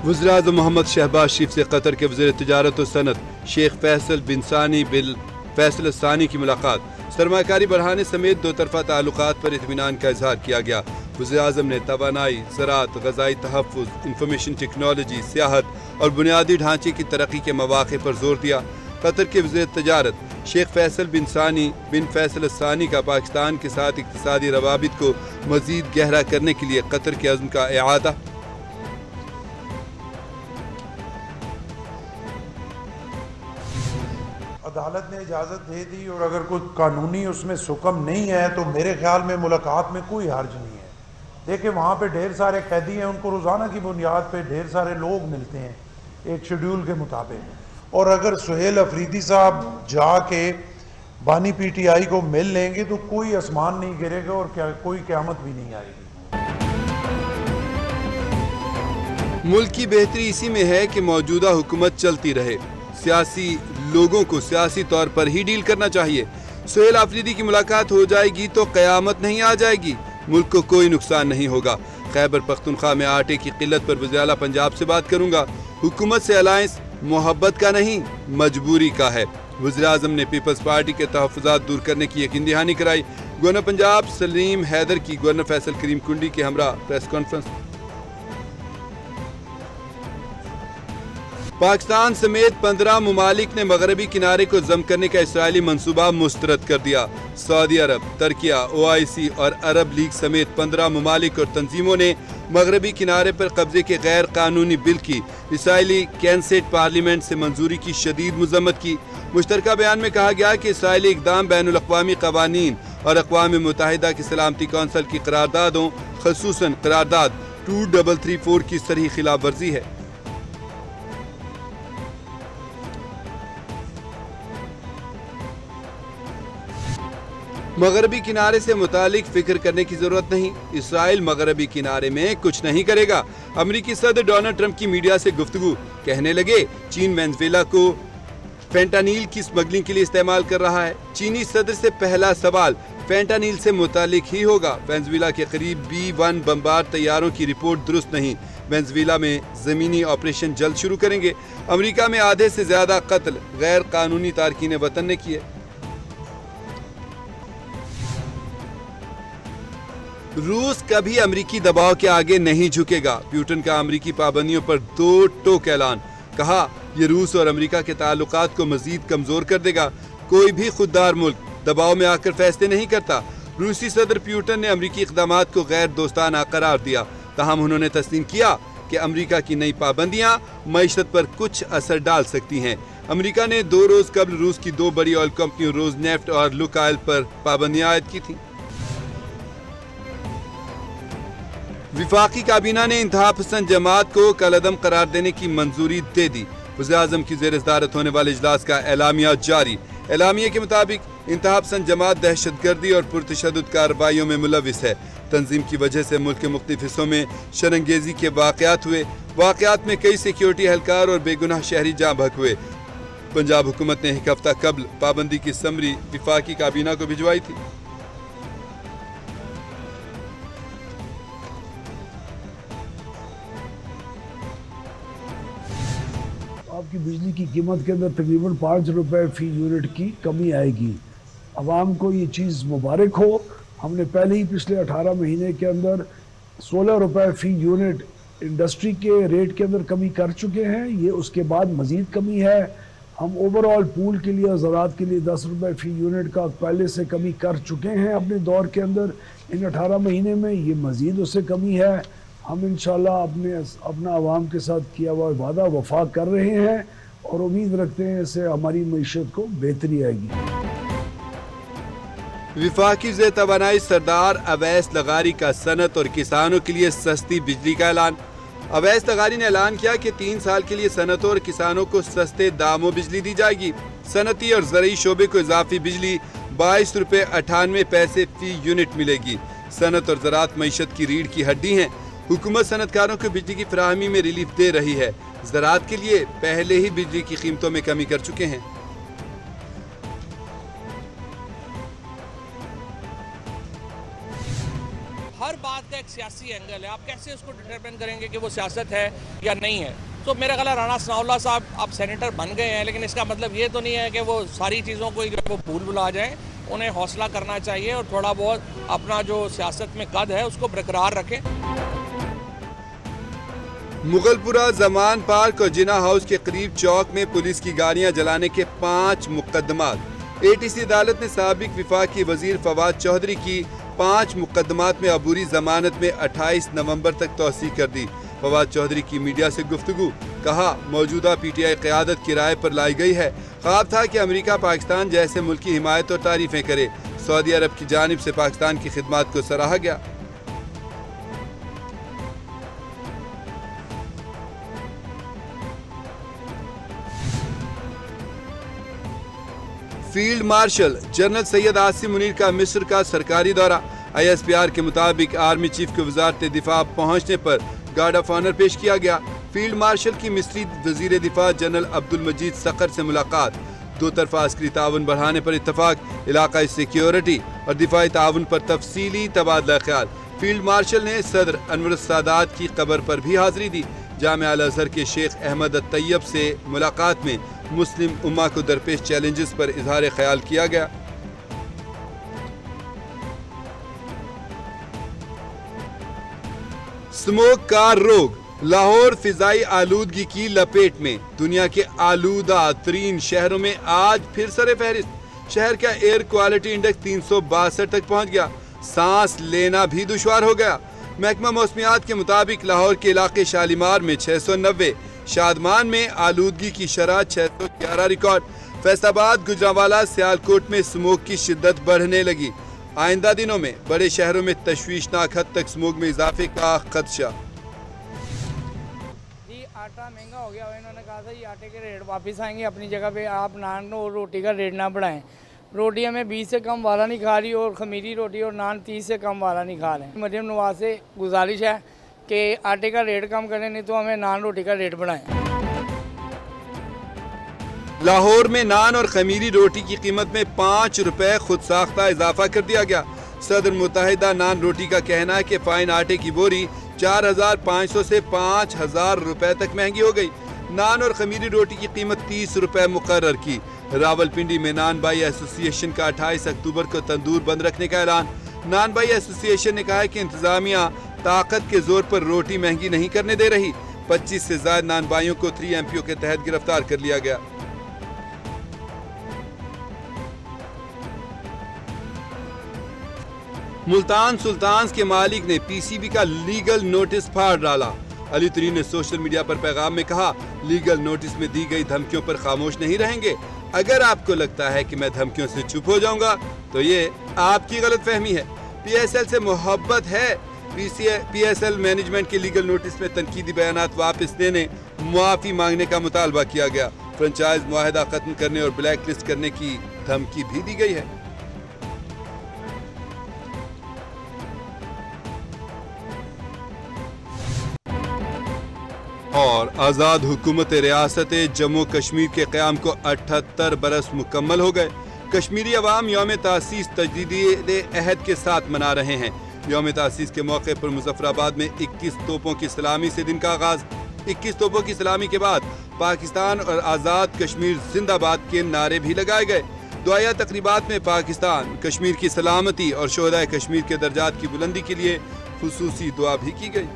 वज़ीर-ए-आज़म मोहम्मद शहबाज शरीफ से कतर के वज़ीर तिजारत और सनत शेख फैसल बिन सानी बिल फैसल सानी की मुलाकात। सरमाकारी बढ़ाने समेत दो तरफा ताल्लुकात पर इत्मीनान का इजहार किया गया। वज़ीर-ए-आज़म ने तवानाई, ज़राअत, ग़ज़ाई तहफ़्फ़ुज़, इंफॉर्मेशन टेक्नोलॉजी, सियाहत और बुनियादी ढांचे की तरक्की के मौक़े पर जोर दिया। कतर के वज़ीर तिजारत शेख फैसल बिन सानी बिन फैसल सानी का पाकिस्तान के साथ इक़्तिसादी रवाबित को मज़ीद गहरा करने के लिए कतर के अज़्म का इआदा। अदालत ने इजाज़त दे दी और अगर कोई कानूनी उसमें सुकम नहीं है तो मेरे ख्याल में मुलाकात में कोई हर्ज नहीं है। देखिए वहाँ पे ढेर सारे कैदी हैं, उनको रोज़ाना की बुनियाद पे ढेर सारे लोग मिलते हैं एक शेड्यूल के मुताबिक, और अगर सुहेल अफरीदी साहब जाके बानी पीटीआई को मिल लेंगे तो कोई आसमान नहीं गिरेगा और कोई क़यामत भी नहीं आएगी। मुल्क की बेहतरी इसी में है कि मौजूदा हुकूमत चलती रहे। सियासी लोगों को सियासी तौर पर ही डील करना चाहिए। सुहेल अफरीदी की मुलाकात हो जाएगी तो क़यामत नहीं आ जाएगी, मुल्क को कोई नुकसान नहीं होगा। खैबर पख्तूनख्वा में आटे की किल्लत पर वज़ीर आला पंजाब से बात करूंगा। हुकूमत से अलायंस मोहब्बत का नहीं मजबूरी का है। वज़ीर-ए-आज़म ने पीपल्स पार्टी के तहफ़्फ़ुज़ात दूर करने की यकीन दहानी कराई। गवर्नर पंजाब सलीम हैदर की गवर्नर फैसल करीम कुंडी के हमरा प्रेस कॉन्फ्रेंस। पाकिस्तान समेत 15 ममालिक ने मगरबी किनारे को जम करने का इसराइली मंसूबा मुस्तरद कर दिया। सऊदी अरब, तुर्किया, OIC और अरब लीग समेत 15 ममालिक और तंजीमों ने मगरबी किनारे पर कब्जे के गैर कानूनी बिल की इसराइली कैंसेट पार्लियामेंट से मंजूरी की शदीद मजम्मत की। मुश्तरका बयान में कहा गया कि इसराइली इक़दाम बैनुल अक़वामी क़वानीन और अक़वाम मुत्तहिदा की सलामती कौंसिल की करारदादों ख़ुसूसन करारदाद 2334 की सरीह खिलाफ वर्जी है। मगरबी किनारे से मुतालिक फिक्र करने की जरूरत नहीं, इसराइल मगरबी किनारे में कुछ नहीं करेगा। अमेरिकी सदर डोनाल्ड ट्रंप की मीडिया से गुफ्तगू, कहने लगे चीन वेनेज़ुएला को फेंटानिल की स्मगलिंग के लिए इस्तेमाल कर रहा है। चीनी सदर से पहला सवाल फेंटानिल से मुतालिक ही होगा। वेनेज़ुएला के करीब B-1 बमबार तैयारों की रिपोर्ट दुरुस्त नहीं। वेनेज़ुएला में ज़मीनी ऑपरेशन जल्द शुरू करेंगे। अमेरिका में आधे से ज्यादा कत्ल गैर कानूनी तारकीन वतन ने किए। रूस कभी अमरीकी दबाव के आगे नहीं झुकेगा। पुतिन का अमरीकी पाबंदियों पर दो टोक ऐलान। कहा यह रूस और अमरीका के ताल्लुकात को मजीद कमजोर कर देगा। कोई भी खुददार मुल्क दबाव में आकर फैसले नहीं करता। रूसी सदर पुतिन ने अमरीकी इक़दामात को गैर दोस्ताना करार दिया। ताहम उन्होंने तस्लीम किया कि अमरीका की नई पाबंदियां मईशत पर कुछ असर डाल सकती हैं। अमरीका ने 2 रोज कबल रूस की 2 बड़ी ऑयल कंपनियों रोजनेफ्ट और लुकाइल पर पाबंदियां आयद की थी। विफाकी काबीना ने इंतहा पसंद जमात को कलअदम करार देने की मंजूरी दे दी। वज़ीर-ए-आज़म की ज़ेर सदारत होने वाले इजलास का एलामिया जारी। एलामिया के मुताबिक इंतहा पसंद जमात दहशतगर्दी और पुरतशद्दुद कार्रवाइयों में मुलविस है। तंजीम की वजह से मुल्क के मुख्तलिफ हिस्सों में शरंगेजी के वाक़यात हुए। वाक़यात में कई सिक्योरिटी एहलकार और बेगुनाह शहरी जाँ बहक हुए। पंजाब हुकूमत ने एक हफ्ता कबल पाबंदी की समरी विफाकी काबीना को भिजवाई थी। आपकी बिजली की कीमत के अंदर तकरीबन 5 रुपए फी यूनिट की कमी आएगी। आवाम को ये चीज़ मुबारक हो। हमने पहले ही पिछले 18 महीने के अंदर 16 रुपए फी यूनिट इंडस्ट्री के रेट के अंदर कमी कर चुके हैं। ये उसके बाद मज़ीद कमी है। हम ओवरऑल पूल के लिए, ज़राअत के लिए 10 रुपए फी यूनिट का पहले से कमी कर चुके हैं अपने दौर के अंदर। इन 18 महीने में ये मज़ीद उससे कमी है। हम इंशाल्लाह अपना आवाम के साथ किया हुआ वादा वफा कर रहे हैं और उम्मीद रखते हैं इससे हमारी मईशत को बेहतरी आएगी। विफाकी ज़े तवानाई सरदार अवैस लगारी का सनत और किसानों के लिए सस्ती बिजली का ऐलान। अवैस लगारी ने ऐलान किया कि 3 साल के लिए सनतों और किसानों को सस्ते दामों बिजली दी जाएगी। सनती और ज़रई शोबे को इजाफी बिजली 22 रुपये 98 पैसे फी यूनिट मिलेगी। सनत और ज़राअत मईशत की रीढ़ की हड्डी हैं। हुकूमत सनतकारों को बिजली की फराहमी में रिलीफ दे रही है। ज़राअत के लिए पहले ही बिजली की कीमतों में कमी कर चुके हैं। ہر بات کا ایک سیاسی اینگل ہے. آپ کیسے اس کو ڈٹرمن کریں گے کہ وہ سیاست ہے یا نہیں ہے؟ تو میرا خیال ہے رانا ثناء اللہ صاحب اب سینیٹر بن گئے ہیں، لیکن اس کا مطلب یہ تو نہیں ہے کہ وہ ساری چیزوں کو جو ہے وہ بھول بھلا جائیں. انہیں حوصلہ کرنا چاہیے اور تھوڑا بہت اپنا جو سیاست میں قد ہے اس کو برقرار رکھیں. مغل پورہ زمان پارک اور جناح ہاؤس کے قریب چوک میں پولیس کی گاڑیاں جلانے کے 5 مقدمات. ATC عدالت نے سابق وفاقی وزیر فواد چودھری کی 5 مقدمات میں عبوری ضمانت میں 28 نومبر تک توسیع کر دی. فواد چودھری کی میڈیا سے گفتگو. کہا موجودہ PTI قیادت کرائے پر لائی گئی ہے. خواب تھا کہ امریکہ پاکستان جیسے ملک کی حمایت اور تعریفیں کرے. سعودی عرب کی جانب سے پاکستان کی خدمات کو سراہا گیا. Field marshal general Syed Asim Munir کا مصر کا سرکاری دورہ. ISPR کے مطابق آرمی چیف کو وزارت دفاع پہنچنے پر گارڈ آف آنر پیش کیا گیا. فیلڈ مارشل کی مصری وزیر دفاع جنرل عبدالمجید صقر سے ملاقات. دو طرفہ عسکری تعاون بڑھانے پر اتفاق. علاقائی سیکیورٹی اور دفاعی تعاون پر تفصیلی تبادلہ خیال. فیلڈ مارشل نے صدر انور السادات کی قبر پر بھی حاضری دی. جامعہ الازہر کے شیخ احمد الطیب سے ملاقات میں مسلم امہ کو درپیش چیلنجز پر اظہار خیال کیا گیا. سموک کا روگ. لاہور فضائی آلودگی کی لپیٹ میں. دنیا کے آلودہ ترین شہروں میں آج پھر سر فہرست. شہر کا ایئر کوالٹی انڈیکس 362 تک پہنچ گیا. سانس لینا بھی دشوار ہو گیا. محکمہ موسمیات کے مطابق لاہور کے علاقے شالیمار میں 690، شادمان میں آلودگی کی شرح 611 ریکارڈ. فیصل آباد، گجرانوالہ، سیالکوٹ میں سموگ کی شدت بڑھنے لگی. آئندہ دنوں میں بڑے شہروں میں تشویشناک حد تک سموگ میں اضافے کا خدشہ. جی آٹا مہنگا ہو گیا. انہوں نے کہا تھا یہ آٹے کے ریٹ واپس آئیں گے اپنی جگہ پہ. آپ نان اور روٹی کا ریٹ نہ بڑھائیں. روٹی ہمیں 20 سے کم والا نہیں کھا رہی اور خمیری روٹی اور نان 30 سے کم والا نہیں کھا رہے ہیں. مریم نواز سے گزارش ہے کہ آٹے کا ریٹ کم کریں، نہیں تو ہمیں نان روٹی کا ریٹ بڑھائیں. لاہور میں نان اور خمیری روٹی کی قیمت میں 5 روپے خود ساختہ اضافہ کر دیا گیا. صدر متحدہ نان روٹی کا کہنا ہے کہ فائن آٹے کی بوری 4,500 سے 5,000 روپے تک مہنگی ہو گئی. نان اور خمیری روٹی کی قیمت 30 روپے مقرر کی. راولپنڈی میں نان بائی ایسوسی ایشن کا 28 اکتوبر کو تندور بند رکھنے کا اعلان. نان بائی ایسوسی ایشن نے کہا ہے کہ انتظامیہ طاقت کے زور پر روٹی مہنگی نہیں کرنے دے رہی. 25 سے زائد نان بائیوں کو 3 MPO کے تحت گرفتار کر لیا گیا. ملتان سلطانز کے مالک نے PCB کا لیگل نوٹس پھاڑ ڈالا. علی ترین نے سوشل میڈیا پر پیغام میں کہا لیگل نوٹس میں دی گئی دھمکیوں پر خاموش نہیں رہیں گے. اگر آپ کو لگتا ہے کہ میں دھمکیوں سے چپ ہو جاؤں گا تو یہ آپ کی غلط فہمی ہے. PSL سے محبت ہے. PSL مینجمنٹ کے لیگل نوٹس میں تنقیدی بیانات واپس لینے، معافی مانگنے کا مطالبہ کیا گیا. فرنچائز معاہدہ ختم کرنے اور بلیک لسٹ کرنے کی دھمکی بھی دی گئی ہے. اور آزاد حکومت ریاست جموں کشمیر کے قیام کو 78 برس مکمل ہو گئے. کشمیری عوام یوم تاسیس تجدید عہد کے ساتھ منا رہے ہیں. یوم تاسیس کے موقع پر مظفر آباد میں 21 توپوں کی سلامی سے دن کا آغاز. 21 توپوں کی سلامی کے بعد پاکستان اور آزاد کشمیر زندہ باد کے نعرے بھی لگائے گئے. دعائیہ تقریبات میں پاکستان، کشمیر کی سلامتی اور شہدائے کشمیر کے درجات کی بلندی کے لیے خصوصی دعا بھی کی گئی.